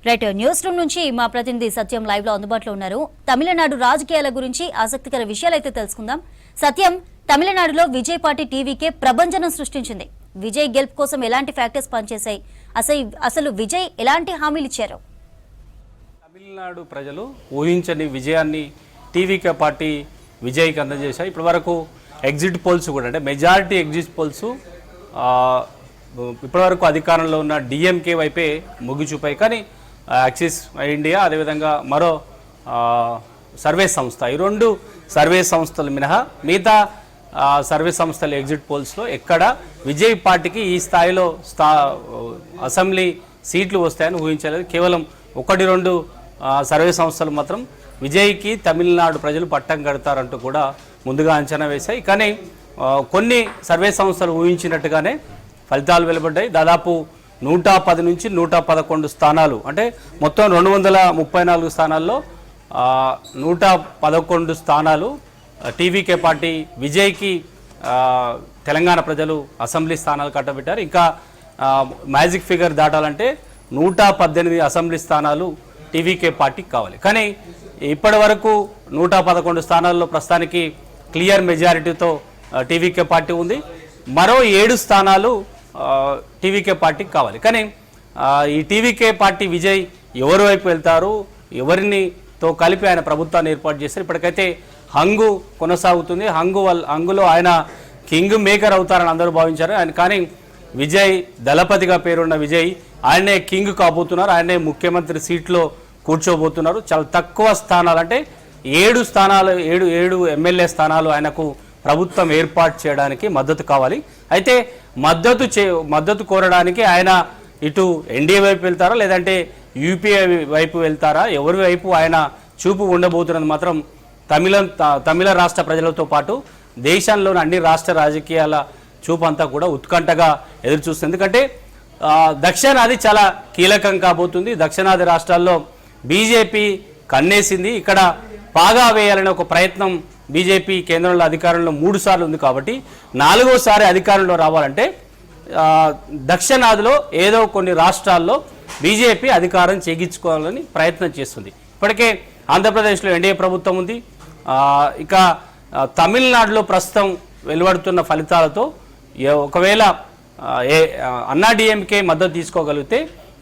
Right news room నుంచి మా ప్రతినిధి సత్యం లైవ్ లో అందుబాటులో ఉన్నారు. తమిళనాడు రాజకీయాల గురించి ఆసక్తికర విషయాలైతే తెలుసుకుందాం. సత్యం, తమిళనాడులో విజయ్ పార్టీ టీవీకే ప్రభంజనం సృష్టించింది. విజయ్ గెలుపు కోసం ఎలాంటి ఫ్యాక్టర్స్ పనిచేశాయి? అసలు విజయ్ ఎలాంటి హామీలు ఇచ్చారు? తమిళనాడు ప్రజలు ఊహించని విజయాన్ని టీవీకే పార్టీ విజయ్కి అందజేశాయి. ఇప్పటి వరకు ఎగ్జిట్ పోల్స్ కూడా, అంటే మెజారిటీ ఎగ్జిట్ పోల్స్ ఇప్పటివరకు అధికారంలో ఉన్న డిఎంకే వైపే మొగ్గు చూపాయి. కానీ యాక్సిస్ ఇండియా, అదేవిధంగా మరో సర్వే సంస్థ, ఈ రెండు సర్వే సంస్థలు మినహా మిగతా సర్వే సంస్థల ఎగ్జిట్ పోల్స్లో ఎక్కడ విజయ్ పార్టీకి ఈ స్థాయిలో అసెంబ్లీ సీట్లు వస్తాయని ఊహించలేదు. కేవలం 1-2 సర్వే సంస్థలు మాత్రం విజయ్కి తమిళనాడు ప్రజలు పట్టం కడతారంటూ కూడా ముందుగా అంచనా వేశాయి. కానీ కొన్ని సర్వే సంస్థలు ఊహించినట్టుగానే ఫలితాలు వెలువడ్డాయి. దాదాపు 110 నుంచి 111 స్థానాలు, అంటే మొత్తం 234 స్థానాల్లో 111 స్థానాలు టీవీకే పార్టీ విజయ్కి తెలంగాణ ప్రజలు అసెంబ్లీ స్థానాలు కట్టబెట్టారు. ఇంకా మ్యాజిక్ ఫిగర్ దాటాలంటే 118 అసెంబ్లీ స్థానాలు టీవీకే పార్టీకి కావాలి. కానీ ఇప్పటి వరకు 111 స్థానాల్లో ప్రస్తుతానికి క్లియర్ మెజారిటీతో టీవీకే పార్టీ ఉంది. మరో 7 స్థానాలు టీవీకే పార్టీకి కావాలి. కానీ ఈ టీవీకే పార్టీ విజయ్ ఎవరి వైపు వెళ్తారు, ఎవరినితో కలిపి ఆయన ప్రభుత్వాన్ని ఏర్పాటు చేస్తారు. ఇప్పటికైతే హంగు కొనసాగుతుంది. హంగులో ఆయన కింగ్ మేకర్ అవుతారని అందరూ భావించారు. ఆయన కానీ విజయ్ దళపతిగా పేరున్న విజయ్ ఆయనే కింగ్ కాబోతున్నారు. ఆయనే ముఖ్యమంత్రి సీట్లో కూర్చోబోతున్నారు. చాలా తక్కువ స్థానాలు, అంటే 7 స్థానాలు, 7 ఎమ్మెల్యే స్థానాలు ఆయనకు ప్రభుత్వం ఏర్పాటు చేయడానికి మద్దతు కావాలి. అయితే మద్దతు కోరడానికి ఆయన ఇటు ఎన్డీఏ వైపు వెళ్తారా, లేదంటే యూపీఏ వైపు వెళ్తారా, ఎవరి వైపు ఆయన చూపు ఉండబోతున్నది మాత్రం తమిళ రాష్ట్ర ప్రజలతో పాటు దేశంలోని అన్ని రాష్ట్ర రాజకీయాల చూపు అంతా కూడా ఉత్కంఠగా ఎదురు చూస్తుంది. ఎందుకంటే దక్షిణాది చాలా కీలకం కాబోతుంది. దక్షిణాది రాష్ట్రాల్లో బీజేపీ కన్నేసింది. ఇక్కడ పాగా వేయాలనే ఒక ప్రయత్నం బీజేపీ కేంద్రంలో అధికారంలో 3 సార్లు ఉంది. కాబట్టి 4వసారి అధికారంలో రావాలంటే దక్షిణాదిలో ఏదో కొన్ని రాష్ట్రాల్లో బీజేపీ అధికారం చేగించుకోవాలని ప్రయత్నం చేస్తుంది. ఇప్పటికే ఆంధ్రప్రదేశ్లో ఎన్డీఏ ప్రభుత్వం ఉంది. ఇక తమిళనాడులో ప్రస్తుతం వెలువడుతున్న ఫలితాలతో ఒకవేళ అన్నాడీఎంకే మద్దతు తీసుకోగలిగితే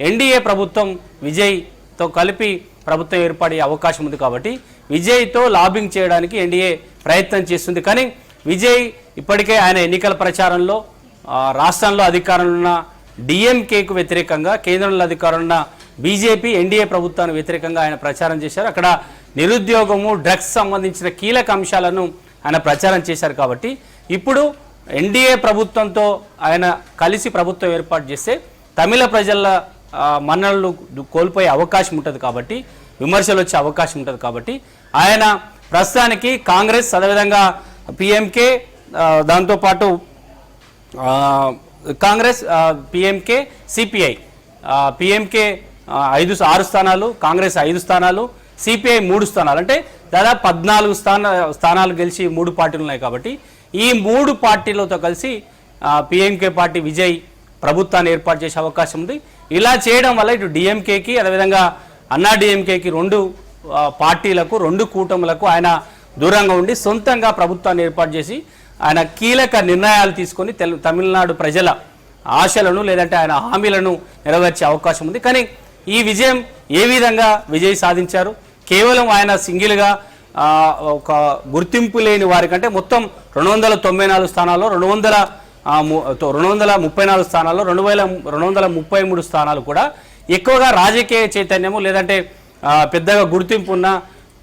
ఎన్డీఏ ప్రభుత్వం విజయ్తో కలిపి ప్రభుత్వం ఏర్పడే అవకాశం ఉంది. కాబట్టి విజయ్తో లాబింగ్ చేయడానికి ఎన్డీఏ ప్రయత్నం చేస్తుంది. కానీ విజయ్ ఇప్పటికే ఆయన ఎన్నికల ప్రచారంలో రాష్ట్రంలో అధికారంలో ఉన్న డిఎంకేకు వ్యతిరేకంగా, కేంద్రంలో అధికారంలో ఉన్న బీజేపీ ఎన్డీఏ ప్రభుత్వానికి వ్యతిరేకంగా ఆయన ప్రచారం చేశారు. అక్కడ నిరుద్యోగము, డ్రగ్స్ సంబంధించిన కీలక అంశాలను ఆయన ప్రచారం చేశారు. కాబట్టి ఇప్పుడు ఎన్డీఏ ప్రభుత్వంతో ఆయన కలిసి ప్రభుత్వం ఏర్పాటు చేస్తే తమిళ ప్రజల మన్ననలు కోల్పోయే అవకాశం ఉంటుంది. కాబట్టి విమర్శలు వచ్చే అవకాశం ఉంటుంది. కాబట్టి ఆయన ప్రస్తుతానికి కాంగ్రెస్, అదేవిధంగా పిఎంకే, దాంతోపాటు కాంగ్రెస్, పిఎంకే, సిపిఐ, పిఎంకే 6 స్థానాలు, కాంగ్రెస్ 5 స్థానాలు, సిపిఐ 3 స్థానాలు, అంటే దాదాపు 14 స్థానాలు గెలిచి 3 పార్టీలు ఉన్నాయి. కాబట్టి ఈ 3 పార్టీలతో కలిసి పిఎంకే పార్టీ విజయ్ ప్రభుత్వాన్ని ఏర్పాటు చేసే అవకాశం ఉంది. ఇలా చేయడం వల్ల ఇటు డిఎంకేకి, అదేవిధంగా అన్నాడీఎంకేకి 2 పార్టీలకు, 2 కూటములకు ఆయన దూరంగా ఉండి సొంతంగా ప్రభుత్వాన్ని ఏర్పాటు చేసి ఆయన కీలక నిర్ణయాలు తీసుకొని తమిళనాడు ప్రజల ఆశలను, లేదంటే ఆయన హామీలను నెరవేర్చే అవకాశం ఉంది. కానీ ఈ విజయం ఏ విధంగా విజయ్ సాధించారు? కేవలం ఆయన సింగిల్గా ఒక గుర్తింపు లేని వారికంటే మొత్తం 294 స్థానాల్లో 234 స్థానాల్లో 233 స్థానాలు కూడా ఎక్కువగా రాజకీయ చైతన్యము, లేదంటే పెద్దగా గుర్తింపు ఉన్న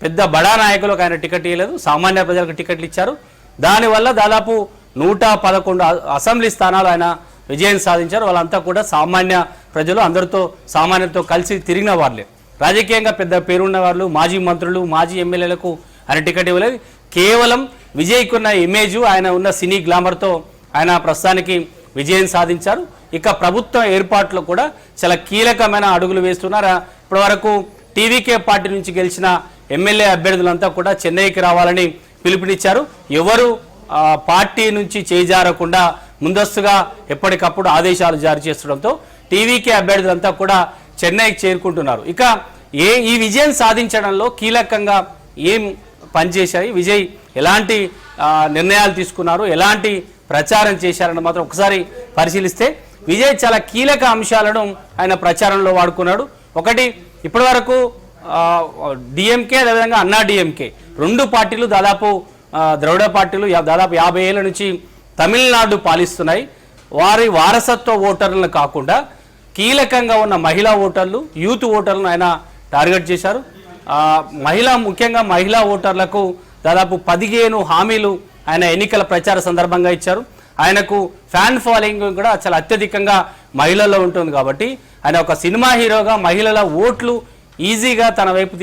పెద్ద బడా నాయకులకు ఆయన టికెట్ ఇవ్వలేదు. సామాన్య ప్రజలకు టికెట్లు ఇచ్చారు. దానివల్ల దాదాపు 111 అసెంబ్లీ స్థానాలు ఆయన విజయం సాధించారు. వాళ్ళంతా కూడా సామాన్య ప్రజలు, అందరితో సామాన్యులతో కలిసి తిరిగిన వాళ్ళే. రాజకీయంగా పెద్ద పేరున్న వాళ్ళు, మాజీ మంత్రులు, మాజీ ఎమ్మెల్యేలకు ఆయన టికెట్ ఇవ్వలేదు. కేవలం విజయ్కున్న ఇమేజు, ఆయన ఉన్న సినీ గ్లామర్తో ఆయన ప్రస్తుతానికి విజయం సాధించారు. ఇక ప్రభుత్వ ఏర్పాట్లో కూడా చాలా కీలకమైన అడుగులు వేస్తున్నారు. ఇప్పటివరకు టీవీకే పార్టీ నుంచి గెలిచిన ఎమ్మెల్యే అభ్యర్థులంతా కూడా చెన్నైకి రావాలని పిలుపునిచ్చారు. ఎవరు పార్టీ నుంచి చేజారకుండా ముందస్తుగా ఎప్పటికప్పుడు ఆదేశాలు జారీ చేస్తుండటంతో టీవీకే అభ్యర్థులంతా కూడా చెన్నైకి చేరుకుంటున్నారు. ఇక ఈ విజయం సాధించడంలో కీలకంగా ఏం పనిచేశాయి, విజయ్ ఎలాంటి నిర్ణయాలు తీసుకున్నారు, ఎలాంటి ప్రచారం చేశారని మాత్రం ఒకసారి పరిశీలిస్తే విజయ్ చాలా కీలక అంశాలను ఆయన ప్రచారంలో వాడుకున్నాడు. ఒకటి, ఇప్పటి వరకు డిఎంకే అదేవిధంగా అన్నా డిఎంకే రెండు పార్టీలు దాదాపు ద్రవిడ పార్టీలు దాదాపు 50 ఏళ్ల నుంచి తమిళనాడు పాలిస్తున్నాయి. వారి వారసత్వ ఓటర్లను కాకుండా కీలకంగా ఉన్న మహిళా ఓటర్లు, యూత్ ఓటర్లను ఆయన టార్గెట్ చేశారు. ముఖ్యంగా మహిళా ఓటర్లకు దాదాపు 15 హామీలు ఆయన ఎన్నికల ప్రచార సందర్భంగా ఇచ్చారు. ఆయనకు ఫ్యాన్ ఫాలోయింగ్ కూడా చాలా అత్యధికంగా మహిళల్లో ఉంటుంది కాబట్టి ఆయన ఒక సినిమా హీరోగా మహిళల ఓట్లు ఈజీగా తన వైపు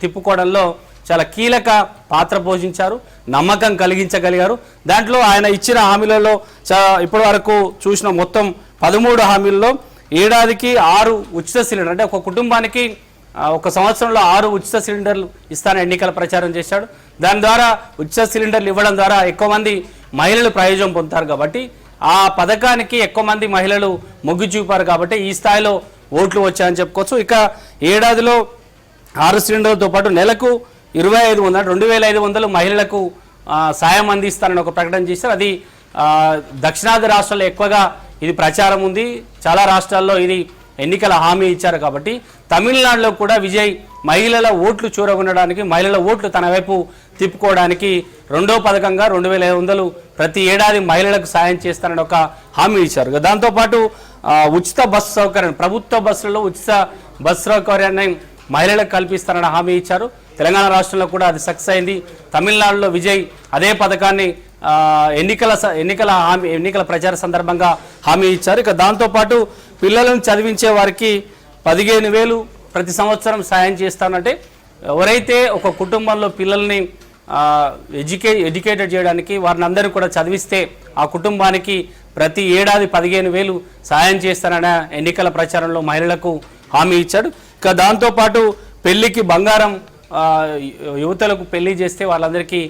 తిప్పుకోవడంలో చాలా కీలక పాత్ర పోషించారు, నమ్మకం కలిగించగలిగారు. దాంట్లో ఆయన ఇచ్చిన హామీలలో ఇప్పటి వరకు చూసిన మొత్తం 13 హామీల్లో ఏడాదికి 6 ఉచిత సిలిండర్, అంటే ఒక కుటుంబానికి ఒక సంవత్సరంలో 6 ఉచిత సిలిండర్లు ఇస్తానని ఎన్నికల ప్రచారం చేశాడు. దాని ద్వారా ఉచిత సిలిండర్లు ఇవ్వడం ద్వారా ఎక్కువ మంది మహిళలు ప్రయోజనం పొందుతారు కాబట్టి ఆ పథకానికి ఎక్కువ మంది మహిళలు మొగ్గు చూపారు కాబట్టి ఈ స్థాయిలో ఓట్లు వచ్చాయని చెప్పుకోవచ్చు. ఇక ఏడాదిలో 6 సిలిండర్లతో పాటు నెలకు 2500 మహిళలకు సాయం అందిస్తానని ఒక ప్రకటన చేశారు. అది దక్షిణాది రాష్ట్రాల్లో ఎక్కువగా ఇది ప్రచారం ఉంది, చాలా రాష్ట్రాల్లో ఇది ఎన్నికల హామీ ఇచ్చారు కాబట్టి తమిళనాడులో కూడా విజయ్ మహిళల ఓట్లు చూరగొనడానికి, మహిళల ఓట్లు తన వైపు తిప్పుకోవడానికి రెండో పథకంగా 2500 ప్రతి ఏడాది మహిళలకు సాయం చేస్తానని ఒక హామీ ఇచ్చారు. దాంతోపాటు ఉచిత బస్సు సౌకర్యం, ప్రభుత్వ బస్సులలో ఉచిత బస్సు సౌకర్యాన్ని మహిళలకు కల్పిస్తానని హామీ ఇచ్చారు. తెలంగాణ రాష్ట్రంలో కూడా అది సక్సెస్ అయింది. తమిళనాడులో విజయ్ అదే పథకాన్ని ఎన్నికల ప్రచార సందర్భంగా హామీ ఇచ్చారు. ఇక దాంతోపాటు పిల్లలను చదివించే వారికి 15,000 ప్రతి సంవత్సరం సాయం చేస్తానంటే ఎవరైతే ఒక కుటుంబంలో పిల్లల్ని ఎడ్యుకేటెడ్ చేయడానికి వారిని అందరూ కూడా చదివిస్తే ఆ కుటుంబానికి ప్రతి ఏడాది 15,000 సాయం చేస్తానన్న ఎన్నికల ప్రచారంలో మహిళలకు హామీ ఇచ్చాడు. ఇక దాంతోపాటు పెళ్లికి బంగారం, యువతలకు పెళ్లి చేస్తే వాళ్ళందరికీ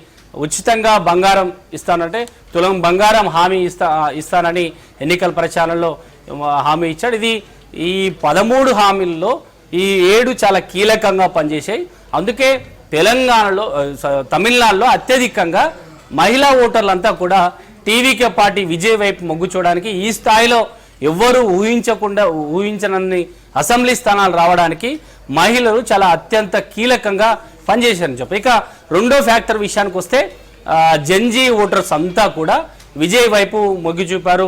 ఉచితంగా బంగారం ఇస్తానంటే తులం బంగారం హామీ ఇస్తానని ఎన్నికల ప్రచారంలో హామీ ఇచ్చాడు. ఇది ఈ 13 హామీల్లో ఈ 7 చాలా కీలకంగా పనిచేశాయి. అందుకే తమిళనాడులో అత్యధికంగా మహిళా ఓటర్లంతా కూడా టీవీకే పార్టీ విజయ్ వైపు మొగ్గు చూడడానికి, ఈ స్థాయిలో ఎవ్వరూ ఊహించనన్ని అసెంబ్లీ స్థానాలు రావడానికి మహిళలు చాలా అత్యంత కీలకంగా పనిచేశారని చెప్పి. ఇక రెండో ఫ్యాక్టర్ విషయానికి వస్తే జెన్జీ ఓటర్స్ అంతా కూడా విజయ్ వైపు మొగ్గు చూపారు.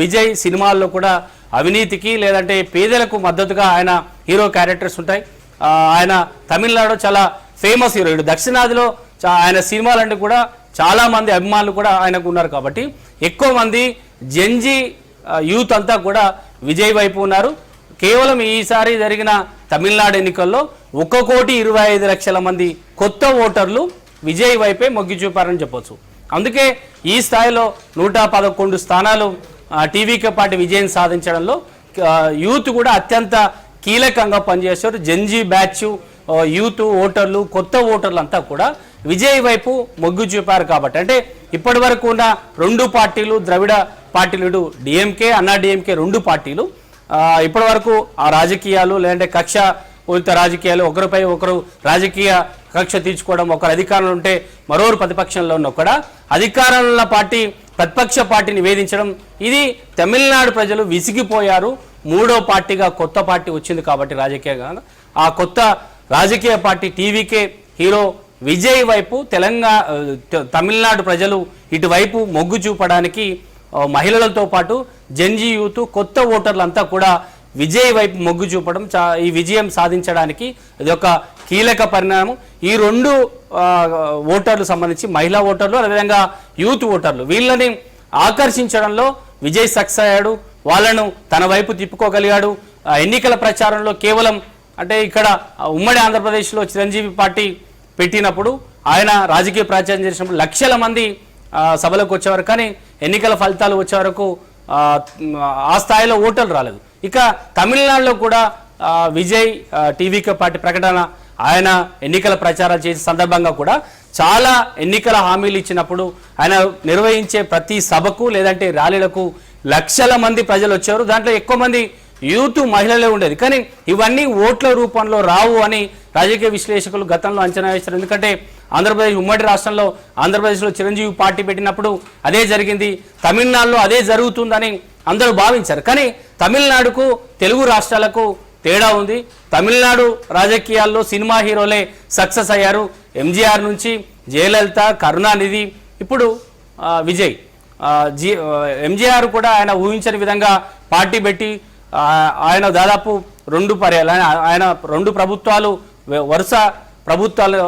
విజయ్ సినిమాల్లో కూడా అవినీతికి లేదంటే పేదలకు మద్దతుగా ఆయన హీరో క్యారెక్టర్స్ ఉంటాయి. ఆయన తమిళనాడు చాలా ఫేమస్ హీరో, దక్షిణాదిలో ఆయన సినిమాలంటే కూడా చాలా మంది అభిమానులు కూడా ఆయనకు ఉన్నారు కాబట్టి ఎక్కువ మంది జెన్జీ యూత్ అంతా కూడా విజయ్ వైపు ఉన్నారు. కేవలం ఈసారి జరిగిన తమిళనాడు ఎన్నికల్లో 1,25,00,000 మంది కొత్త ఓటర్లు విజయ్ వైపే మొగ్గు చూపారని చెప్పొచ్చు. అందుకే ఈ స్థాయిలో 111 స్థానాలు టీవీకే పార్టీ విజయం సాధించడంలో యూత్ కూడా అత్యంత కీలకంగా పనిచేశారు. జెన్జీ బ్యాచ్ యూత్ ఓటర్లు, కొత్త ఓటర్లు అంతా కూడా విజయ్ వైపు మొగ్గు చూపారు కాబట్టి, అంటే ఇప్పటి వరకు ఉన్న రెండు పార్టీలు, ద్రవిడ పార్టీలు, డిఎంకే అన్నా డిఎంకే రెండు పార్టీలు ఇప్పటి వరకు ఆ రాజకీయాలు లేదంటే కక్ష పూరిత రాజకీయాలు, ఒకరిపై ఒకరు రాజకీయ కక్ష తీర్చుకోవడం, ఒకరు అధికారంలో ఉంటే మరోరు ప్రతిపక్షంలో ఉన్న కూడా అధికారంలో ఉన్న పార్టీ ప్రతిపక్ష పార్టీని వేధించడం, ఇది తమిళనాడు ప్రజలు విసిగిపోయారు. మూడో పార్టీగా కొత్త పార్టీ వచ్చింది కాబట్టి రాజకీయంగా ఆ కొత్త రాజకీయ పార్టీ టీవీకే హీరో విజయ్ వైపు తమిళనాడు ప్రజలు ఇటువైపు మొగ్గు చూపడానికి మహిళలతో పాటు జెన్జీ యూత్, కొత్త ఓటర్లంతా కూడా విజయ్ వైపు మొగ్గు చూపడం, ఈ విజయం సాధించడానికి ఇది ఒక కీలక పరిణామం. ఈ రెండు ఓటర్లు సంబంధించి మహిళా ఓటర్లు అదేవిధంగా యూత్ ఓటర్లు, వీళ్ళని ఆకర్షించడంలో విజయ్ సక్సెస్ అయ్యాడు. వాళ్ళను తన వైపు తిప్పుకోగలిగాడు. ఎన్నికల ప్రచారంలో కేవలం అంటే ఇక్కడ ఉమ్మడి ఆంధ్రప్రదేశ్లో చిరంజీవి పార్టీ పెట్టినప్పుడు ఆయన రాజకీయ ప్రచారం చేసినప్పుడు లక్షల మంది సభలకు వచ్చేవారు, కానీ ఎన్నికల ఫలితాలు వచ్చే వరకు ఆ స్థాయిలో ఓటర్లు రాలేదు. ఇక తమిళనాడులో కూడా విజయ్ టీవీకే పార్టీ ప్రకటన, ఆయన ఎన్నికల ప్రచారం చేసే సందర్భంగా కూడా చాలా ఎన్నికల హామీలు ఇచ్చినప్పుడు ఆయన నిర్వహించే ప్రతి సభకు లేదంటే ర్యాలీలకు లక్షల మంది ప్రజలు వచ్చారు. దాంట్లో ఎక్కువ మంది యూత్ మహిళలే ఉండేది. కానీ ఇవన్నీ ఓట్ల రూపంలో రావు అని రాజకీయ విశ్లేషకులు గతంలో అంచనా వేశారు. ఎందుకంటే ఆంధ్రప్రదేశ్ ఉమ్మడి రాష్ట్రంలో ఆంధ్రప్రదేశ్లో చిరంజీవి పార్టీ పెట్టినప్పుడు అదే జరిగింది, తమిళనాడులో అదే జరుగుతుందని అందరూ భావించారు. కానీ తమిళనాడుకు తెలుగు రాష్ట్రాలకు తేడా ఉంది. తమిళనాడు రాజకీయాల్లో సినిమా హీరోలే సక్సెస్ అయ్యారు. ఎంజీఆర్ నుంచి జయలలిత, కరుణానిధి, ఇప్పుడు విజయ్. ఎంజీఆర్ కూడా ఆయన ఊహించని విధంగా పార్టీ పెట్టి ఆయన దాదాపు 2 పర్యాలు ఆయన 2 ప్రభుత్వాలు వరుస ప్రభుత్వాలు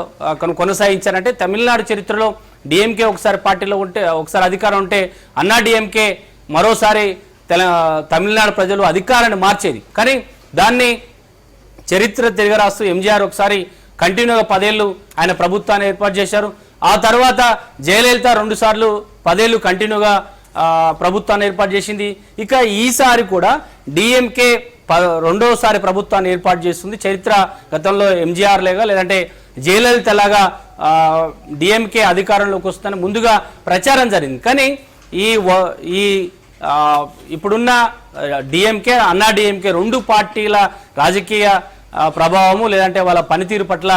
కొనసాగించారంటే తమిళనాడు చరిత్రలో డిఎంకే ఒకసారి పార్టీలో ఉంటే, ఒకసారి అధికారం ఉంటే అన్నా డిఎంకే మరోసారి తమిళనాడు ప్రజలు అధికారాన్ని మార్చేది. కానీ దాన్ని చరిత్ర తిరగరాస్తూ ఎంజీఆర్ ఒకసారి కంటిన్యూగా 10 ఏళ్ళు ఆయన ప్రభుత్వాన్ని ఏర్పాటు చేశారు. ఆ తర్వాత జయలలిత 2 సార్లు 10 ఏళ్ళు కంటిన్యూగా ప్రభుత్వాన్ని ఏర్పాటు చేసింది. ఇక ఈసారి కూడా డిఎంకే 2వసారి ప్రభుత్వాన్ని ఏర్పాటు చేస్తుంది. చరిత్ర గతంలో ఎంజీఆర్ లేగా లేదంటే జయలలిత లాగా డిఎంకే అధికారంలోకి వస్తుందని ముందుగా ప్రచారం జరిగింది. కానీ ఈ ఇప్పుడున్న డిఎంకే, అన్నా డిఎంకే 2 పార్టీల రాజకీయ ప్రభావము లేదంటే వాళ్ళ పనితీరు పట్ల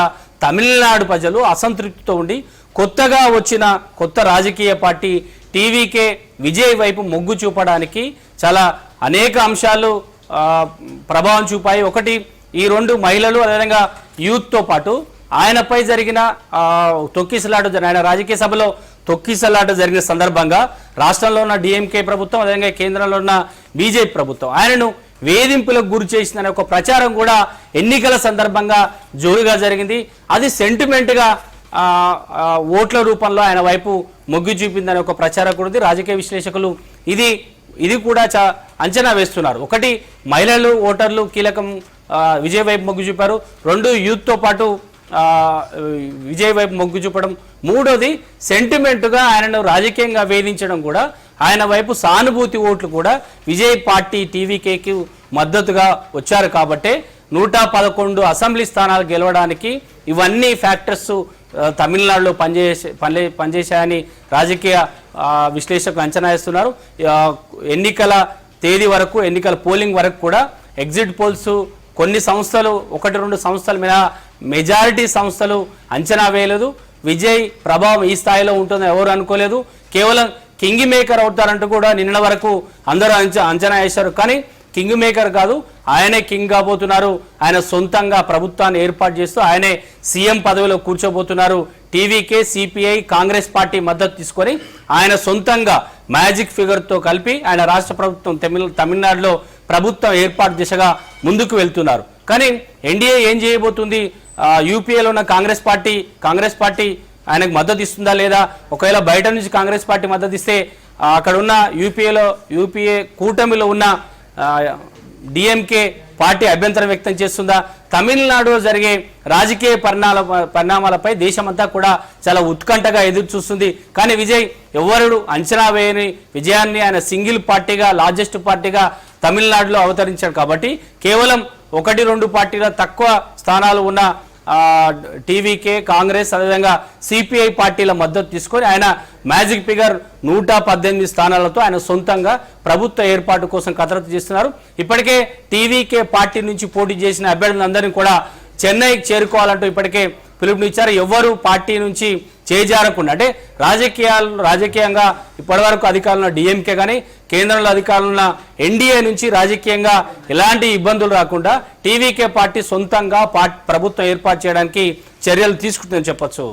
తమిళనాడు ప్రజలు అసంతృప్తితో ఉండి కొత్తగా వచ్చిన కొత్త రాజకీయ పార్టీ టీవీకే విజయ్ వైపు మొగ్గు చూపడానికి చాలా అనేక అంశాలు ప్రభావం చూపాయి. ఒకటి, ఈ 2 మహిళలు అదేవిధంగా యూత్తో పాటు ఆయనపై జరిగిన తొక్కిసలాట, ఆయన రాజకీయ సభలో తొక్కిసలాట జరిగిన సందర్భంగా రాష్ట్రంలో ఉన్న డిఎంకే ప్రభుత్వం అదేవిధంగా కేంద్రంలో ఉన్న బీజేపీ ప్రభుత్వం ఆయనను వేధింపులకు గురి చేసిందనే ఒక ప్రచారం కూడా ఎన్నికల సందర్భంగా జోరుగా జరిగింది. అది సెంటిమెంట్గా ఓట్ల రూపంలో ఆయన వైపు మొగ్గు చూపిందనే ఒక ప్రచారం కూడా ఉంది. రాజకీయ విశ్లేషకులు ఇది కూడా అంచనా వేస్తున్నారు. ఒకటి, మహిళలు ఓటర్లు కీలకం విజయ్ వైపు మొగ్గు చూపారు. 2, యూత్తో పాటు విజయ్ వైపు మొగ్గు చూపడం. 3వది, సెంటిమెంట్గా ఆయనను రాజకీయంగా వేధించడం కూడా ఆయన వైపు సానుభూతి ఓట్లు కూడా విజయ్ పార్టీ టీవీకేకి మద్దతుగా వచ్చారు. కాబట్టే 111 అసెంబ్లీ స్థానాలు గెలవడానికి ఇవన్నీ ఫ్యాక్టర్స్ తమిళనాడులో పనిచేశాయని రాజకీయ విశ్లేషకులు అంచనా వేస్తున్నారు. ఎన్నికల తేదీ వరకు, ఎన్నికల పోలింగ్ వరకు కూడా ఎగ్జిట్ పోల్స్ కొన్ని సంస్థలు 1-2 సంస్థల మీద మెజారిటీ సంస్థలు అంచనా వేయలేదు. విజయ్ ప్రభావం ఈ స్థాయిలో ఉంటుందని ఎవరు అనుకోలేదు. కేవలం కింగ్ మేకర్ అవుతారంటూ కూడా నిన్న వరకు అందరూ అంచనా వేశారు. కానీ కింగ్ మేకర్ కాదు, ఆయనే కింగ్ కాబోతున్నారు. ఆయన సొంతంగా ప్రభుత్వాన్ని ఏర్పాటు చేస్తూ ఆయనే సీఎం పదవిలో కూర్చోబోతున్నారు. టీవీకే, సిపిఐ, కాంగ్రెస్ పార్టీ మద్దతు తీసుకొని ఆయన సొంతంగా మ్యాజిక్ ఫిగర్తో కలిపి ఆయన రాష్ట్ర ప్రభుత్వం తమిళనాడులో ప్రభుత్వం ఏర్పాటు దిశగా ముందుకు వెళ్తున్నారు. కానీ ఎన్డీఏ ఏం చేయబోతుంది? యూపీఏలో ఉన్న కాంగ్రెస్ పార్టీ ఆయనకు మద్దతు ఇస్తుందా లేదా? ఒకవేళ బయట నుంచి కాంగ్రెస్ పార్టీ మద్దతు ఇస్తే అక్కడ ఉన్న యూపీఏ కూటమిలో ఉన్న డిఎంకే పార్టీ అభ్యంతరం వ్యక్తం చేస్తుందా? తమిళనాడులో జరిగే రాజకీయ పరిణామాలపై దేశమంతా కూడా చాలా ఉత్కంఠగా ఎదురు చూస్తుంది. కానీ విజయ్ ఎవరు అంచనా వేయని విజయాన్ని ఆయన సింగిల్ పార్టీగా, లార్జెస్ట్ పార్టీగా తమిళనాడులో అవతరించాడు. కాబట్టి కేవలం 1-2 పార్టీల తక్కువ స్థానాలు ఉన్న టీవీకే, కాంగ్రెస్ అదేవిధంగా సిపిఐ పార్టీల మద్దతు తీసుకొని ఆయన మ్యాజిక్ ఫిగర్ 118 స్థానాలతో ఆయన సొంతంగా ప్రభుత్వ ఏర్పాటు కోసం కసరత్తు చేస్తున్నారు. ఇప్పటికే టీవీకే పార్టీ నుంచి పోటీ చేసిన అభ్యర్థులందరినీ కూడా చెన్నైకి చేరుకోవాలంటూ ఇప్పటికే పిలుపునిచ్చారు. ఎవరు పార్టీ నుంచి చేజారకుండా, అంటే రాజకీయంగా ఇప్పటివరకు అధికారంలో డిఎంకే కానీ కేంద్రంలో అధికారంలో ఉన్న ఎన్డీఏ నుంచి రాజకీయంగా ఎలాంటి ఇబ్బందులు రాకుండా టీవీకే పార్టీ సొంతంగా ప్రభుత్వం ఏర్పాటు చేయడానికి చర్యలు తీసుకుంటుందని చెప్పొచ్చు.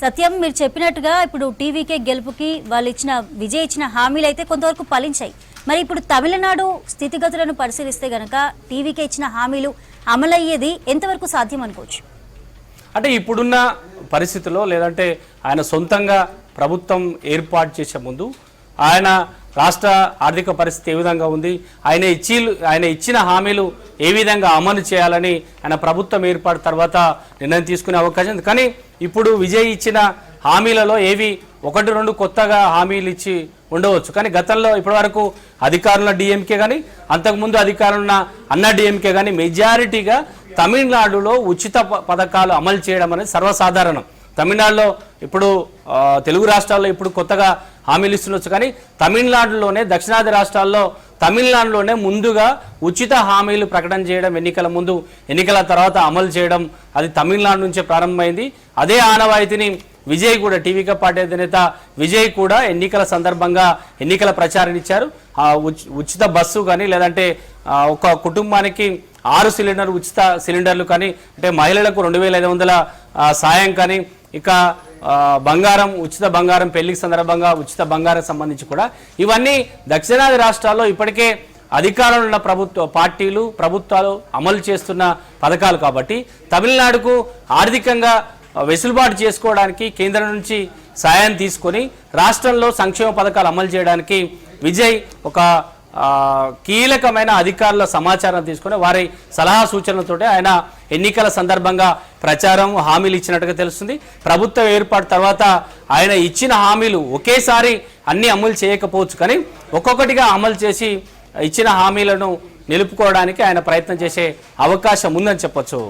సత్యం, మీరు చెప్పినట్టుగా ఇప్పుడు టీవీకే గెలుపుకి విజయ్ ఇచ్చిన హామీలు అయితే కొంతవరకు ఫలించాయి. మరి ఇప్పుడు తమిళనాడు స్థితిగతులను పరిశీలిస్తే గనక టీవీకే ఇచ్చిన హామీలు అమలయ్యేది ఎంతవరకు సాధ్యం అనుకోవచ్చు? అంటే ఇప్పుడున్న పరిస్థితుల్లో లేదంటే ఆయన సొంతంగా ప్రభుత్వం ఏర్పాటు చేసే ముందు ఆయన రాష్ట్ర ఆర్థిక పరిస్థితి ఏ విధంగా ఉంది, ఆయన ఇచ్చిన హామీలు ఏ విధంగా అమలు చేయాలని ఆయన ప్రభుత్వం ఏర్పాటు తర్వాత నిర్ణయం తీసుకునే అవకాశం ఉంది. కానీ ఇప్పుడు విజయ్ ఇచ్చిన హామీలలో ఏవి 1-2 కొత్తగా హామీలు ఇచ్చి ఉండవచ్చు. కానీ గతంలో ఇప్పటివరకు అధికారంలో డిఎంకే కానీ అంతకుముందు అధికారంలో అన్నా డిఎంకే కానీ మెజారిటీగా తమిళనాడులో ఉచిత పథకాలు అమలు చేయడం అనేది సర్వసాధారణం. తమిళనాడులో ఇప్పుడు తెలుగు రాష్ట్రాల్లో ఇప్పుడు కొత్తగా హామీలు ఇస్తుండొచ్చు, కానీ తమిళనాడులోనే దక్షిణాది రాష్ట్రాల్లో తమిళనాడులోనే ముందుగా ఉచిత హామీలు ప్రకటన చేయడం, ఎన్నికల ముందు ఎన్నికల తర్వాత అమలు చేయడం అది తమిళనాడు నుంచే ప్రారంభమైంది. అదే ఆనవాయితీని విజయ్ కూడా, టీవీకే పార్టీ అధినేత విజయ్ కూడా ఎన్నికల సందర్భంగా ఎన్నికల ప్రచారం ఇచ్చారు. ఉచిత బస్సు కానీ, లేదంటే ఒక కుటుంబానికి 6 ఉచిత సిలిండర్లు కానీ, అంటే మహిళలకు 2500 సాయం కానీ, ఇక బంగారం, ఉచిత బంగారం, పెళ్లికి సందర్భంగా ఉచిత బంగారం సంబంధించి కూడా ఇవన్నీ దక్షిణాది రాష్ట్రాల్లో ఇప్పటికే అధికారంలో ఉన్న ప్రభుత్వాలు అమలు చేస్తున్న పథకాలు కాబట్టి తమిళనాడుకు ఆర్థికంగా వెసులుబాటు చేసుకోవడానికి కేంద్రం నుంచి సాయం తీసుకొని రాష్ట్రంలో సంక్షేమ పథకాలు అమలు చేయడానికి విజయ్ ఒక కీలకమైన అధికారుల సమాచారం తీసుకుని వారి సలహా సూచనలతో ఆయన ఎన్నికల సందర్భంగా ప్రచారం హామీలు ఇచ్చినట్టుగా తెలుస్తుంది. ప్రభుత్వం ఏర్పాటు తర్వాత ఆయన ఇచ్చిన హామీలు ఒకేసారి అన్ని అమలు చేయకపోవచ్చు, కానీ ఒక్కొక్కటిగా అమలు చేసి ఇచ్చిన హామీలను నిలుపుకోవడానికి ఆయన ప్రయత్నం చేసే అవకాశం ఉందని చెప్పొచ్చు.